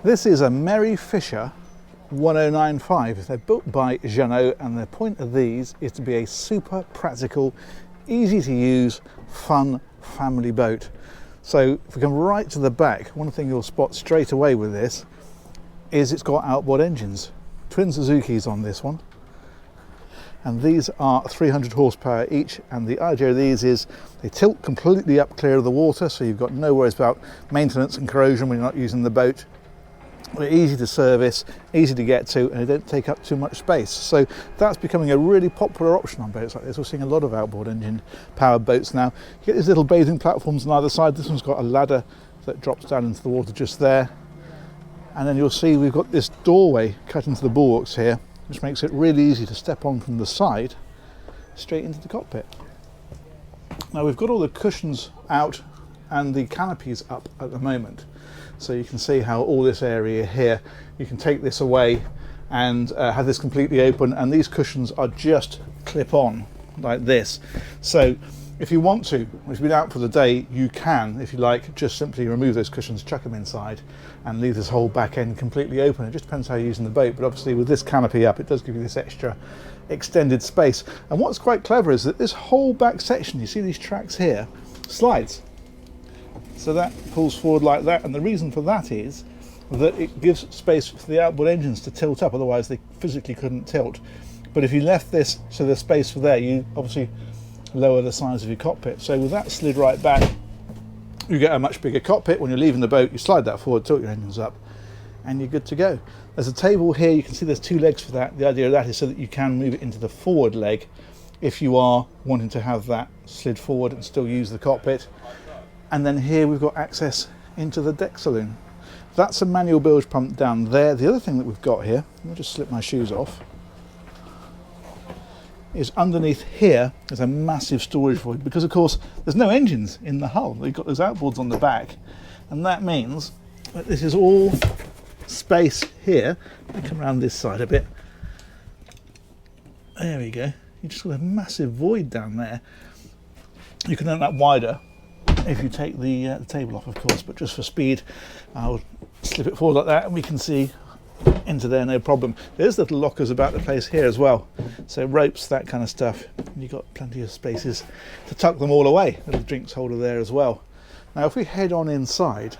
This is a Merry Fisher 1095. They're built by Jeanneau, and the point of these is to be a super practical, easy to use, fun family boat. So if we come right to the back, one thing you'll spot straight away with this is it's got outboard engines. Twin Suzuki's on this one. And these are 300 horsepower each, and the idea of these is they tilt completely up clear of the water, so you've got no worries about maintenance and corrosion when you're not using the boat. They're easy to service, easy to get to, and they don't take up too much space. So that's becoming a really popular option on boats like this. We're seeing a lot of outboard engine powered boats now. You get these little bathing platforms on either side. This one's got a ladder that drops down into the water just there. And then you'll see we've got this doorway cut into the bulwarks here, which makes it really easy to step on from the side straight into the cockpit. Now we've got all the cushions out and the canopies up at the moment. So you can see how all this area here, you can take this away and have this completely open, and these cushions are just clip on like this. So if you want to, if you've been out for the day, you can, if you like, just simply remove those cushions, chuck them inside and leave this whole back end completely open. It just depends how you're using the boat, but obviously with this canopy up, it does give you this extra extended space. And what's quite clever is that this whole back section, you see these tracks here, slides. So that pulls forward like that, and the reason for that is that it gives space for the outboard engines to tilt up, otherwise they physically couldn't tilt. But if you left this so there's space for there, you obviously lower the size of your cockpit. So with that slid right back, you get a much bigger cockpit. When you're leaving the boat, you slide that forward, tilt your engines up, and you're good to go. There's a table here, you can see there's two legs for that. The idea of that is so that you can move it into the forward leg if you are wanting to have that slid forward and still use the cockpit. And then here we've got access into the deck saloon. That's a manual bilge pump down there. The other thing that we've got here, let me just slip my shoes off, is underneath here is a massive storage void, because of course there's no engines in the hull. They've got those outboards on the back, and that means that this is all space here. Let me come around this side a bit. There we go. You just got a massive void down there. You can open that wider if you take the table off, of course, but just for speed I'll slip it forward like that and we can see into there no problem. There's little lockers about the place here as well, so ropes, that kind of stuff, and you've got plenty of spaces to tuck them all away. Little drinks holder there as well. Now if we head on inside,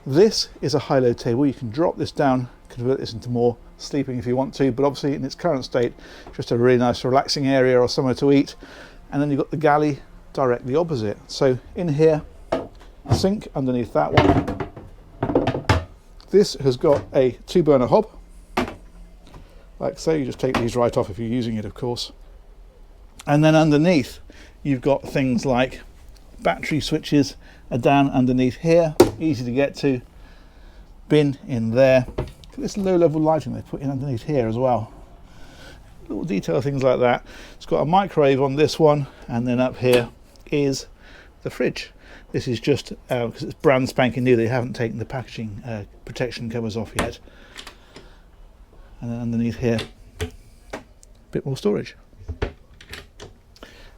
this is a high-low table. You can drop this down, convert this into more sleeping if you want to, but obviously in its current state just a really nice relaxing area or somewhere to eat. And then you've got the galley directly opposite. So in here, sink underneath that one. This has got a 2-burner hob, like so. You just take these right off if you're using it, of course. And then underneath you've got things like battery switches are down underneath here, easy to get to. Bin in there. Look at this low-level lighting they put in underneath here as well. Little detail things like that. It's got a microwave on this one, and then up here is the fridge. This is just because it's brand spanking new, they haven't taken the packaging protection covers off yet. And then underneath here, a bit more storage.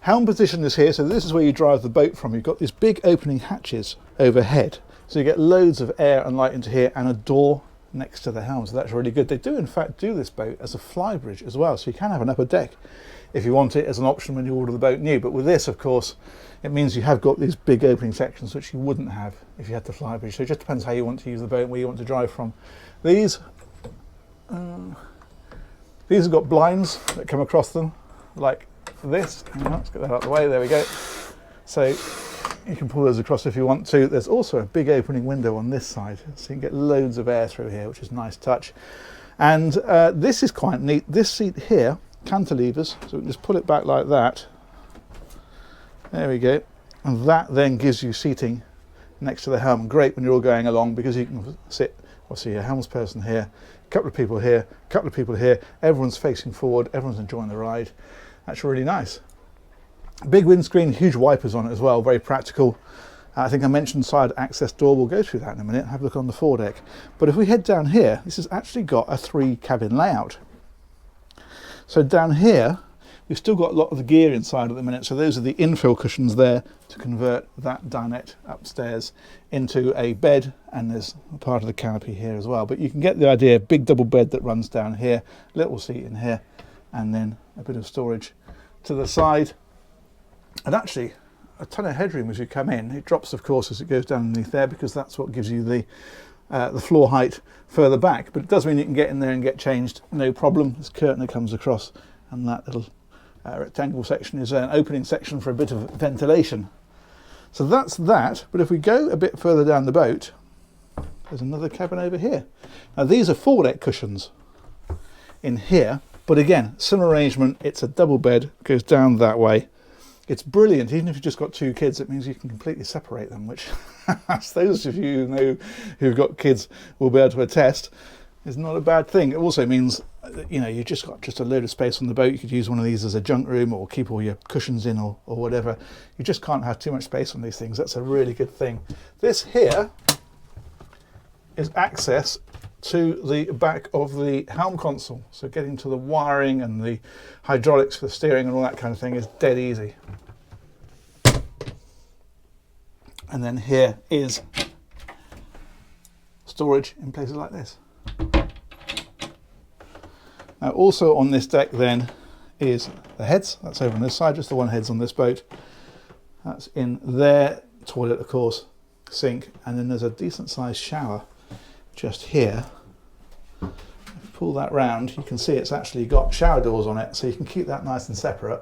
Helm position is here, so this is where you drive the boat from. You've got these big opening hatches overhead, so you get loads of air and light into here, and a door next to the helm, so that's really good. They do in fact do this boat as a flybridge as well, so you can have an upper deck if you want it as an option when you order the boat new. But with this, of course, it means you have got these big opening sections which you wouldn't have if you had the flybridge. So it just depends how you want to use the boat and where you want to drive from. These have got blinds that come across them like this. Let's get that out of the way, there we go. So you can pull those across if you want to. There's also a big opening window on this side, so you can get loads of air through here, which is a nice touch. And this is quite neat. This seat here, cantilevers, so we can just pull it back like that. There we go. And that then gives you seating next to the helm. Great when you're all going along, because you can sit, obviously a helmsperson here, a couple of people here, a couple of people here, everyone's facing forward, everyone's enjoying the ride. That's really nice. Big windscreen, huge wipers on it as well, very practical. I think I mentioned side access door. We'll go through that in a minute, have a look on the foredeck. But if we head down here, this has actually got a 3-cabin layout. So down here You've still got a lot of the gear inside at the minute, so those are the infill cushions there to convert that dinette upstairs into a bed, and there's part of the canopy here as well. But you can get the idea, big double bed that runs down here, little seat in here, and then a bit of storage to the side. And actually, a ton of headroom as you come in. It drops, of course, as it goes down underneath there, because that's what gives you the floor height further back. But it does mean you can get in there and get changed, no problem. This curtain that comes across, and that little rectangle section is an opening section for a bit of ventilation. So that's that. But if we go a bit further down the boat, there's another cabin over here. Now these are foredeck cushions in here, but again, similar arrangement. It's a double bed, goes down that way. It's brilliant. Even if you've just got 2 kids, it means you can completely separate them, which as those of you who know who've got kids will be able to attest, is not a bad thing. It also means, you know, you've just got just a load of space on the boat. You could use one of these as a junk room, or keep all your cushions in, or whatever. You just can't have too much space on these things. That's a really good thing. This here is access to the back of the Helm console. So getting to the wiring and the hydraulics for the steering and all that kind of thing is dead easy. And then here is storage in places like this. Now also on this deck then is the heads. That's over on this side, just the one heads on this boat. That's in there. Toilet, of course, sink, and then there's a decent sized shower just here. If you pull that round, you can see it's actually got shower doors on it, so you can keep that nice and separate.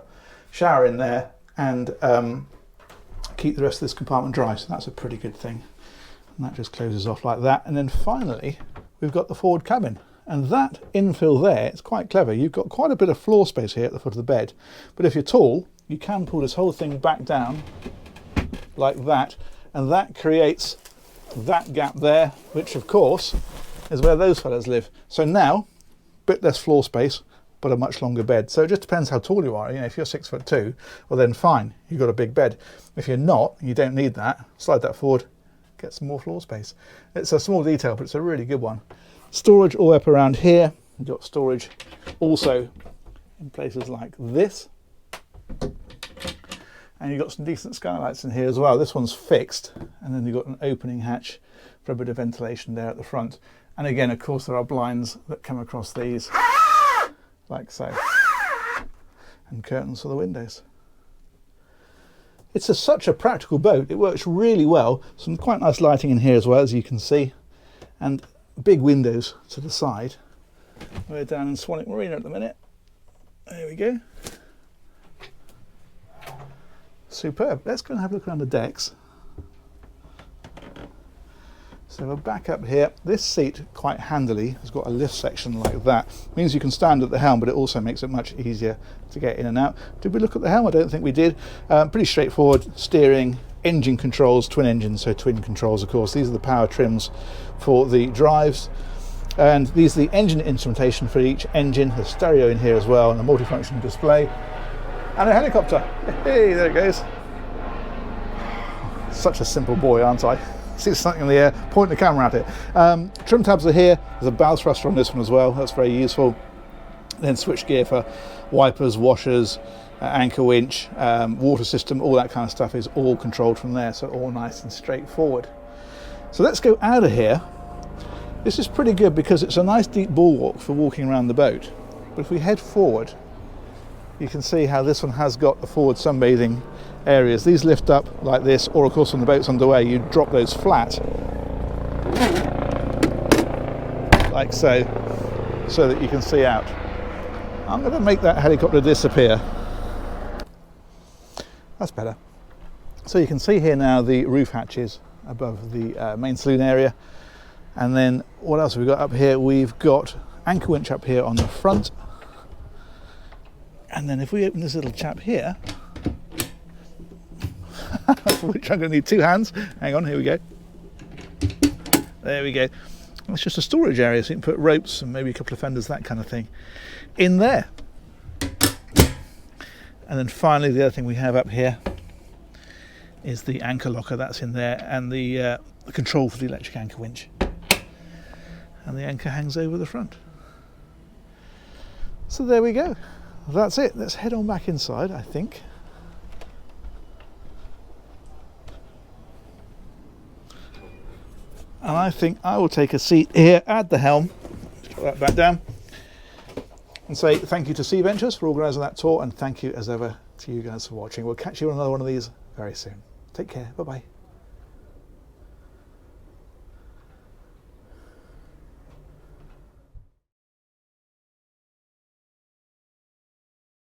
Shower in there, and keep the rest of this compartment dry, so that's a pretty good thing. And that just closes off like that. And then finally, we've got the forward cabin. And that infill there, it's quite clever. You've got quite a bit of floor space here at the foot of the bed. But if you're tall, you can pull this whole thing back down like that. And that creates that gap there, which of course is where those fellas live. So now, a bit less floor space, but a much longer bed. So it just depends how tall you are. You know, if you're 6'2", well then fine, you've got a big bed. If you're not, you don't need that, slide that forward, get some more floor space. It's a small detail, but it's a really good one. Storage all up around here. You've got storage also in places like this. And you've got some decent skylights in here as well. This one's fixed, and then you've got an opening hatch for a bit of ventilation there at the front. And again, of course, there are blinds that come across these, like so, and curtains for the windows. It's such a practical boat. It works really well. Some quite nice lighting in here as well, as you can see, and big windows to the side. We're down in Swanwick Marina at the minute. There we go. Superb. Let's go and have a look around the decks. So we're back up here. This seat, quite handily, has got a lift section like that. It means you can stand at the helm, but it also makes it much easier to get in and out. Did we look at the helm? I don't think we did. Pretty straightforward steering, engine controls, twin engines, so twin controls, of course. These are the power trims for the drives. And these are the engine instrumentation for each engine. There's stereo in here as well, and a multifunction display. And a helicopter. Hey, there it goes. Such a simple boy, aren't I? See something in the air, point the camera at it. Trim tabs are here. There's a bow thruster on this one as well. That's very useful. Then switch gear for wipers, washers, anchor winch, water system, all that kind of stuff is all controlled from there. So all nice and straightforward. So let's go out of here. This is pretty good because it's a nice deep bulwark for walking around the boat. But if we head forward, you can see how this one has got the forward sunbathing areas. These lift up like this, or of course when the boat's underway you drop those flat like so that you can see out. I'm going to make that helicopter disappear. That's better. So you can see here now the roof hatches above the main saloon area. And then what else have we got up here? We've got anchor winch up here on the front. And then if we open this little chap here, for which I'm going to need 2 hands. Hang on, here we go. There we go. It's just a storage area, so you can put ropes and maybe a couple of fenders, that kind of thing, in there. And then finally, the other thing we have up here is the anchor locker. That's in there, and the control for the electric anchor winch. And the anchor hangs over the front. So there we go. that's it. Let's head on back inside, I think. And I think I will take a seat here at the helm. Just put that back down. And say thank you to Sea Ventures for organising that tour, and thank you as ever to you guys for watching. We'll catch you on another one of these very soon. Take care. Bye bye.